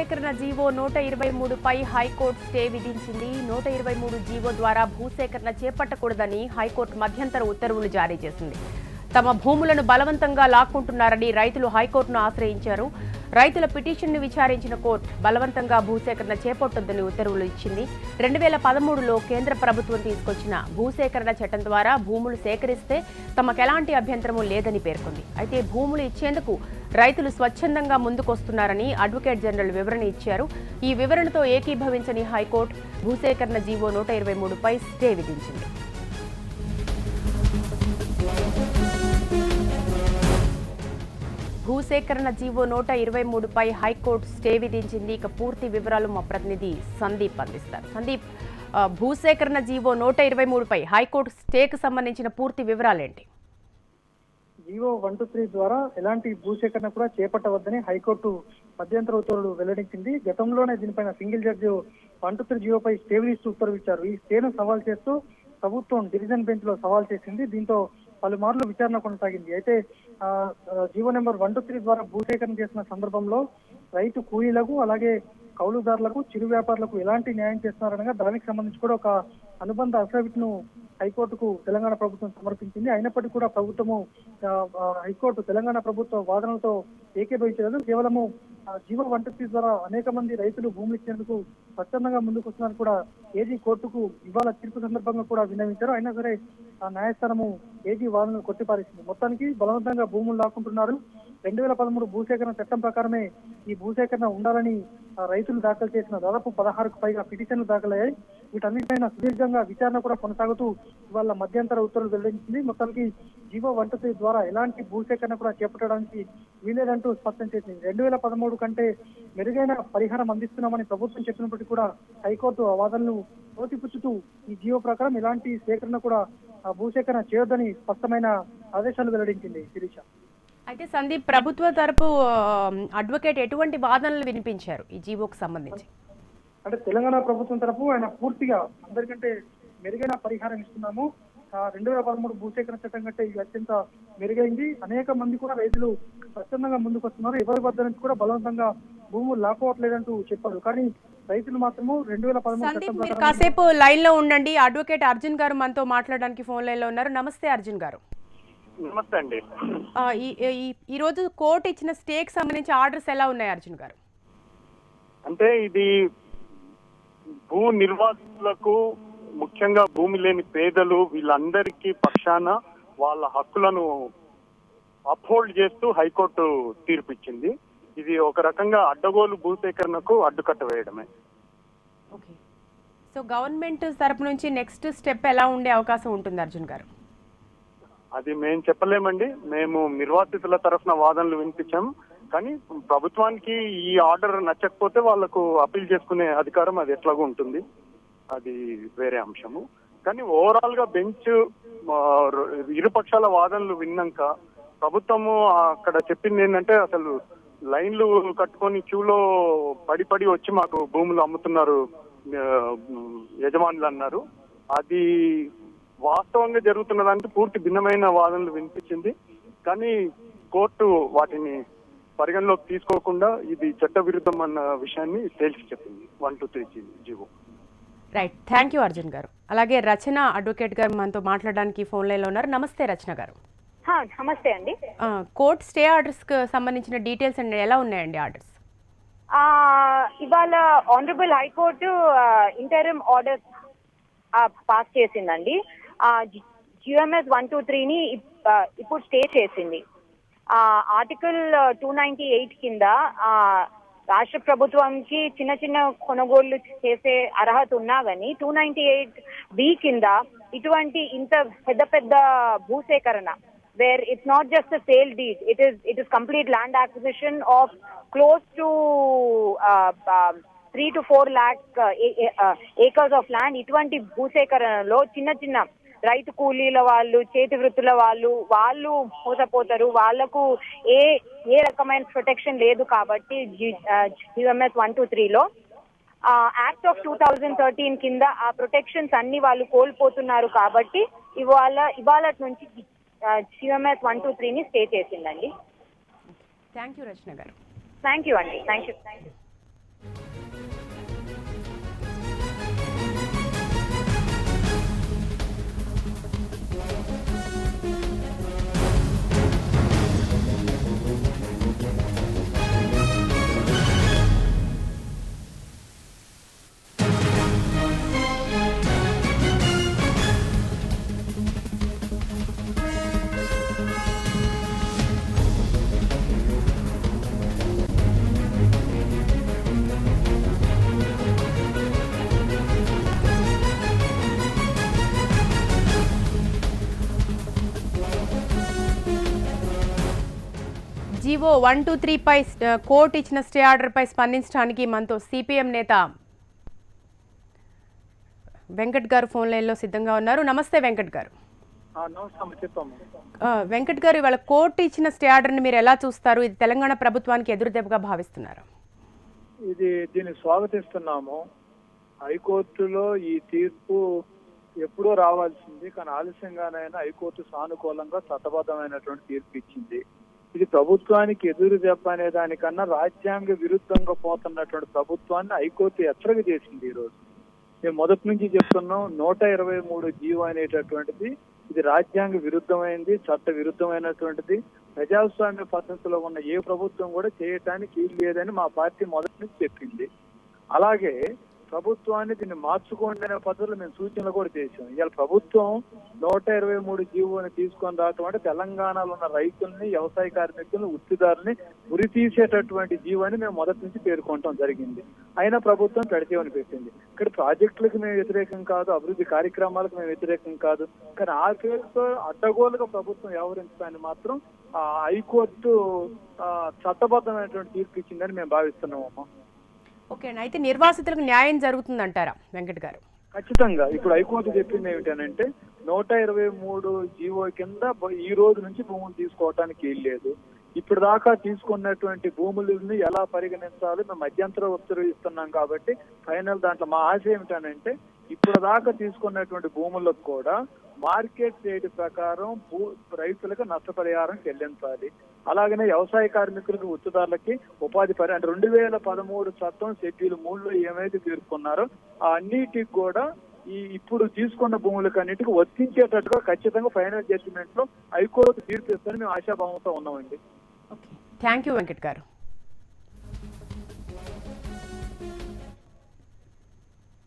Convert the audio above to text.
భూసేకరణ GO 123పై high court stay విధించింది. 123 GO ద్వారా భూసేకరణ చేపట్టకూడదని హైకోర్టు మధ్యంతర ఉత్తర్వులు జారీ చేసింది. తమ భూములను బలవంతంగా లాక్కుంటున్నారని రైతులు హైకోర్టును ఆశ్రయించారు. రైతుల పిటిషన్ను విచారించిన కోర్టు బలవంతంగా భూసేకరణ చేపట్టొద్దని ఉత్తర్వులు ఇచ్చింది. 2013లో కేంద్ర ప్రభుత్వం తీసుకొచ్చిన భూసేకరణ చట్టం ద్వారా భూములు సేకరిస్తే తమకెలాంటి అభ్యంతరమూ లేదని పేర్కొంది. అయితే భూములు ఇచ్చేందుకు రైతులు స్వచ్ఛందంగా ముందుకొస్తున్నారని అడ్వకేట్ జనరల్ వివరణ ఇచ్చారు. ఈ వివరణతో ఏకీభవించని హైకోర్టు భూసేకరణ జీవో 123పై స్టే విధించింది. భూసేకరణ జీవో 123పై హైకోర్టు స్టే విధించింది. ఇక పూర్తి వివరాలు మా ప్రతినిధి సందీప్ అందిస్తారు. సందీప్, భూసేకరణ జీవో 123పై హైకోర్టు స్టేకు సంబంధించిన పూర్తి వివరాలేంటి? జీవో 123 ద్వారా ఎలాంటి భూసేకరణ కూడా చేపట్టవద్దని హైకోర్టు మధ్యంతర ఉత్తర్వులు వెల్లడించింది. గతంలోనే దీనిపైన సింగిల్ జడ్జి 123 జీవోపై స్టే విధిస్తూ ఉత్తర్వు ఇచ్చారు. ఈ స్టేను సవాల్ చేస్తూ ప్రభుత్వం డివిజన్ బెంచ్ లో సవాల్ చేసింది. దీంతో పలుమార్లు విచారణ కొనసాగింది. అయితే జీవో నెంబర్ 123 ద్వారా భూసేకరణ చేసిన సందర్భంలో రైతు కూలీలకు అలాగే కౌలుదారులకు చిరు వ్యాపారులకు ఎలాంటి న్యాయం చేస్తున్నారనగా దానికి సంబంధించి కూడా ఒక అనుబంధ అఫిడవిట్ ను హైకోర్టుకు తెలంగాణ ప్రభుత్వం సమర్పించింది. అయినప్పటికీ కూడా ప్రభుత్వము హైకోర్టు తెలంగాణ ప్రభుత్వ వాదనలతో ఏకీభవించలేదు. కేవలము జీవో 123 ద్వారా అనేక మంది రైతులు భూములు ఇచ్చేందుకు స్వచ్ఛందంగా ముందుకు వస్తున్నారని కూడా ఏజీ కోర్టుకు ఇవాళ తీర్పు సందర్భంగా కూడా విన్నవించారు. అయినా సరే న్యాయస్థానము ఏజీ వాదనలు కొట్టిపారేసింది. మొత్తానికి బలవంతంగా భూములు లాక్కుంటున్నారు. 2013 భూసేకరణ చట్టం ప్రకారమే ఈ భూసేకరణ ఉండాలని రైతులు దాఖలు చేసిన దాదాపు 16కు పైగా పిటిషన్లు దాఖలయ్యాయి. వీటన్నిటిపైన సుదీర్ఘంగా విచారణ కూడా కొనసాగుతూ ఇవాళ మధ్యంతర ఉత్తర్వులు వెల్లడించింది. మొత్తానికి జీవో 123 ద్వారా ఎలాంటి భూసేకరణ కూడా చేపట్టడానికి వీలేదంటూ స్పష్టం చేసింది. 2013 కంటే మెరుగైన పరిహారం అందిస్తున్నామని ప్రభుత్వం చెప్పినప్పటికీ కూడా హైకోర్టు ఆ వాదనలు తోసిపుచ్చుతూ ఈ జీవో ప్రకారం ఎలాంటి సేకరణ కూడా భూసేకరణ చేయొద్దని స్పష్టమైన ఆదేశాలు వెల్లడించింది. శిరీష, అయితే సందీప్, ప్రభుత్వ తరపు అడ్వకేట్ ఎటువంటి వాదనలు వినిపించారు ఈ జీవోకు సంబంధించి? అంటే తెలంగాణ ప్రభుత్వం తరపు ఆయన పూర్తిగా అందరికంటే మెరుగైన పరిహారం ఇస్తున్నాము, 2013 భూసేకరణ చట్టం కంటే ఇది అత్యంత మెరుగైంది, అనేక మంది కూడా రైతులు స్వచ్ఛందంగా ముందుకు వస్తున్నారు, ఎవరి వద్ద నుంచి కూడా బలవంతంగా భూములు లాక్కోవట్లేదంటూ చెప్పారు. కానీ రైతులు మాత్రము 2013 కాసేపు లైన్ లో ఉండండి. అడ్వకేట్ అర్జున్ గారు మనతో మాట్లాడడానికి ఫోన్ లైన్ లో ఉన్నారు. నమస్తే అర్జున్ గారు. నమస్తే అండి. ఈ రోజు కోర్టు ఇచ్చిన స్టేకి సంబంధించి ఆర్డర్స్ ఎలా ఉన్నాయి అర్జున్ గారు? అంటే ఇది భూ నిర్వాసితులకు, ముఖ్యంగా భూమి లేని పేదలు, వీళ్ళందరికీ పక్షాన వాళ్ళ హక్కులను అప్హోల్డ్ చేస్తూ హైకోర్టు తీర్పు ఇచ్చింది. ఇది ఒక రకంగా అడ్డగోలు భూసేకరణకు అడ్డుకట్ట వేయడమే. ఓకే, సో గవర్నమెంట్ తరపు నుంచి నెక్స్ట్ స్టెప్ ఎలా ఉండే అవకాశం ఉంటుంది అర్జున్ గారు? అది మేము చెప్పలేమండి. మేము నిర్వాసితుల తరఫున వాదనలు వినిపించాం. కానీ ప్రభుత్వానికి ఈ ఆర్డర్ నచ్చకపోతే వాళ్లకు అప్పీల్ చేసుకునే అధికారం అది ఎట్లాగూ ఉంటుంది, అది వేరే అంశము. కానీ ఓవరాల్ గా బెంచ్ ఇరుపక్షాల వాదనలు విన్నాక ప్రభుత్వము అక్కడ చెప్పింది ఏంటంటే, అసలు లైన్లు కట్టుకొని క్యూలో పడి వచ్చి మాకు భూములు అమ్ముతున్నారు యజమానులు అన్నారు. అది వాస్తవంగా జరుగుతున్న దానికి పూర్తి భిన్నమైన వాదనలు వినిపించింది. కానీ కోర్టు వాటిని పరిగణలోకి తీసుకోకుండా ఇది చట్ట విరుద్ధం అన్న విషయాన్ని తేల్చి చెప్పింది 123 GO. Right, thank you Arjun గారు. అలాగే రచన అడ్వకేట్ గారు మనతో మాట్లాడడానికి ఫోన్ లైన్ లో ఉన్నారు. నమస్తే రచన గారు. నమస్తే అండి. కోర్ట్ స్టే ఆర్డర్స్ కి సంబంధించిన డీటెయిల్స్ అండి ఎలా ఉన్నాయండి ఆర్డర్స్? ఇవాళ honourable high court interim orders pass చేసిందండి. జిఎంఎస్ 123ని ఇప్పుడు స్టే చేసింది. ఆర్టికల్ 298 కింద రాష్ట్ర ప్రభుత్వంకి చిన్న చిన్న కొనుగోళ్లు చేసే అర్హత ఉన్నా గానీ 298B కింద ఇటువంటి ఇంత పెద్ద పెద్ద భూసేకరణ, where it's not just a sale deed, it is complete land acquisition of close to 3 to 4 lakh acres of land. ఇటువంటి భూసేకరణలో చిన్న చిన్న రైతు కూలీల వాళ్ళు, చేతి వృత్తుల వాళ్ళు మోసపోతారు. వాళ్లకు ఏ రకమైన ప్రొటెక్షన్ లేదు. కాబట్టి జిఎంఎస్ 123లో యాక్ట్ ఆఫ్ 2013 కింద ఆ ప్రొటెక్షన్స్ అన్ని వాళ్ళు కోల్పోతున్నారు. కాబట్టి ఇవాళ నుంచి జిఎంఎస్ 123ని స్టే చేసిందండి. థ్యాంక్ యూ రచన గారు. థ్యాంక్ యూ అండి. Thank you. జీవో 123 పై కోర్టు ఇచ్చిన స్టే ఆర్డర్ పై స్పందించడానికి మనతో సిపిఎం నేత వెంకట్ గారు ఫోన్ లైన్లో సిద్ధంగా ఉన్నారు. నమస్తే వెంకట్ గారు. వెంకట్ గారు, ఇవాళ కోర్టు ఇచ్చిన స్టే ఆర్డర్ని మీరు ఎలా చూస్తారు? ఇది తెలంగాణ ప్రభుత్వానికి ఎదురుదెబ్బగా భావిస్తున్నారు? దీన్ని స్వాగతిస్తున్నాము. హైకోర్టులో ఈ తీర్పు ఎప్పుడో రావాల్సింది, కానీ ఆలస్యంగానైనా హైకోర్టు సానుకూలంగా చట్టబద్ధమైనటువంటి తీర్పు ఇచ్చింది. ఇది ప్రభుత్వానికి ఎదురు దెబ్బ అనే దానికన్నా రాజ్యాంగ విరుద్ధంగా పోతున్నటువంటి ప్రభుత్వాన్ని హైకోర్టు హెచ్చరిక చేసింది. ఈ రోజు మేము మొదటి నుంచి చెప్తున్నాం, 123 జీవో అనేటటువంటిది ఇది రాజ్యాంగ విరుద్ధమైంది, చట్ట విరుద్ధమైనటువంటిది. ప్రజాస్వామ్య పద్ధతిలో ఉన్న ఏ ప్రభుత్వం కూడా చేయటానికి లేదని మా పార్టీ మొదటి నుంచి చెప్పింది. అలాగే ప్రభుత్వాన్ని దీన్ని మార్చుకోండి అనే పద్ధతిలో మేము సూచనలు కూడా చేసాం. ఇవాళ ప్రభుత్వం 123 జీవోని తీసుకొని రావటం అంటే తెలంగాణలో ఉన్న రైతుల్ని, వ్యవసాయ కార్మికుల్ని, వృత్తిదారుల్ని ఉరి తీసేటటువంటి జీవోని మేము మొదటి నుంచి పేర్కొనటం జరిగింది. అయినా ప్రభుత్వం పెడితేమని పెట్టింది. ఇక్కడ ప్రాజెక్టులకు మేము వ్యతిరేకం కాదు, అభివృద్ధి కార్యక్రమాలకు మేము వ్యతిరేకం కాదు, కానీ ఆ పేరుతో అడ్డగోలుగా ప్రభుత్వం వ్యవహరించడాన్ని మాత్రం హైకోర్టు చట్టబద్ధమైనటువంటి తీర్పు ఇచ్చిందని మేము భావిస్తున్నామమ్మా. ఓకే, అయితే నిర్వాసితులకు న్యాయం జరుగుతుందంటారా వెంకట్ గారు? ఖచ్చితంగా. ఇప్పుడు హైకోర్టు చెప్పింది ఏమిటనంటే 123 జీవో కింద ఈ రోజు నుంచి భూములు తీసుకోవటానికి వీల్లేదు. ఇప్పుడు దాకా తీసుకున్నటువంటి భూములని ఎలా పరిగణించాలి మేము మధ్యంతర ఉత్తర్వు ఇస్తున్నాం కాబట్టి ఫైనల్ దాంట్లో మా ఆశ ఏమిటనంటే ఇప్పుడు దాకా తీసుకున్నటువంటి భూములకు కూడా మార్కెట్ రేటు ప్రకారం రైతులకు నష్టపరిహారం చెల్లించాలి. అలాగనే వ్యవసాయ కార్మికులకు, వృత్తిదారులకి ఉపాధి అంటే 2013 చట్టం షెడ్యూల్ 3లో ఏమైతే పేర్కొన్నారో ఆ అన్నిటికి కూడా ఇప్పుడు తీసుకున్న భూములకు అన్నిటికీ వర్తించేటట్టుగా ఖచ్చితంగా ఫైనల్ జడ్జిమెంట్ లో హైకోర్టు తీర్పు ఇస్తుందని మేము ఆశాభావంతో ఉన్నామండి. థ్యాంక్ యూ వెంకట్ గారు.